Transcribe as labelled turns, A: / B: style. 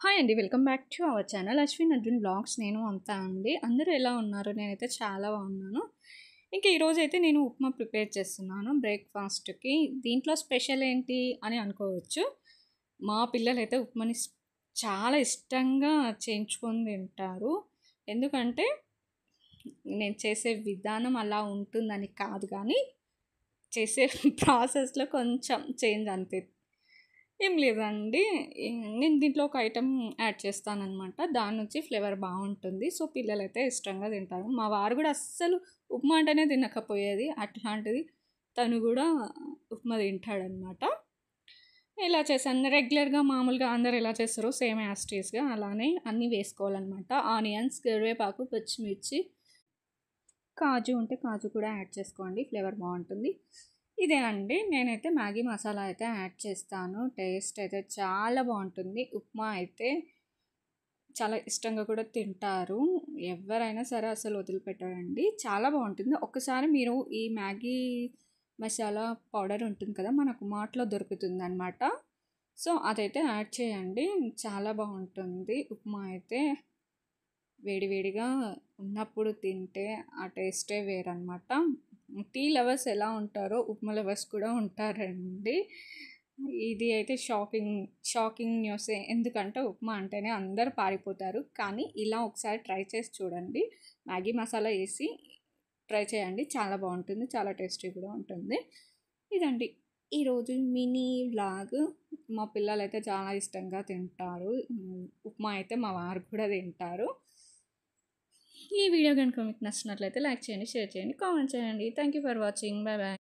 A: Hi అండి. Welcome back to our channel Ashwin Arjun blogs. నేను అంతా అండి. అందరూ ఎలా ఉన్నారు? నేనైతే చాలా బాగున్నాను. ఇంకా ఈరోజైతే నేను ఉప్మా ప్రిపేర్ చేస్తున్నాను బ్రేక్ఫాస్ట్కి. దీంట్లో స్పెషల్ ఏంటి అని అనుకోవచ్చు. మా పిల్లలైతే ఉప్మాని చాలా ఇష్టంగా చేయించుకొని తింటారు. ఎందుకంటే నేను చేసే విధానం అలా ఉంటుందని కాదు కానీ చేసే ప్రాసెస్లో కొంచెం చేంజ్ అంతే. ఏం లేదండి. నేను దీంట్లో ఒక ఐటెం యాడ్ చేస్తాననమాట. దాని నుంచి ఫ్లేవర్ బాగుంటుంది. సో పిల్లలైతే ఇష్టంగా తింటారు. మా వారు కూడా అస్సలు ఉప్మా అంటేనే తినకపోయేది. అట్లాంటిది తను కూడా ఉప్మా తింటాడనమాట. ఇలా చేశాను. రెగ్యులర్గా మామూలుగా అందరు ఎలా చేస్తారో సేమ్ యాజ్ టీస్గా అలానే అన్నీ వేసుకోవాలన్నమాట. ఆనియన్స్, కరివేపాకు, పచ్చిమిర్చి, కాజు ఉంటే కాజు కూడా యాడ్ చేసుకోండి, ఫ్లేవర్ బాగుంటుంది. ఇదే అండి. నేనైతే మ్యాగీ మసాలా అయితే యాడ్ చేస్తాను. టేస్ట్ అయితే చాలా బాగుంటుంది. ఉప్మా అయితే చాలా ఇష్టంగా కూడా తింటారు. ఎవరైనా సరే అసలు వదిలిపెట్టారండి. చాలా బాగుంటుంది. ఒక్కసారి మీరు ఈ మ్యాగీ మసాలా పౌడర్ ఉంటుంది కదా, మనకు మార్ట్లో దొరుకుతుందన్నమాట. సో అదైతే యాడ్ చేయండి. చాలా బాగుంటుంది. ఉప్మా అయితే వేడివేడిగా ఉన్నప్పుడు తింటే ఆ టేస్టే వేరనమాట. టీ లవర్స్ ఎలా ఉంటారో ఉప్మా లవర్స్ కూడా ఉంటారండి. ఇది అయితే షాకింగ్ న్యూసే. ఎందుకంటే ఉప్మా అంటేనే అందరూ పారిపోతారు. కానీ ఇలా ఒకసారి ట్రై చేసి చూడండి. మ్యాగీ మసాలా వేసి ట్రై చేయండి. చాలా బాగుంటుంది. చాలా టేస్టీ కూడా ఉంటుంది. ఇదండి ఈరోజు మినీ వ్లాగ్. మా పిల్లలైతే చాలా ఇష్టంగా తింటారు. ఉప్మా అయితే మా వారు కూడా తింటారు. ఈ వీడియో కనుక మీకు నచ్చినట్లయితే లైక్ చేయండి, షేర్ చేయండి, కామెంట్ చేయండి. Thank you for watching. Bye bye.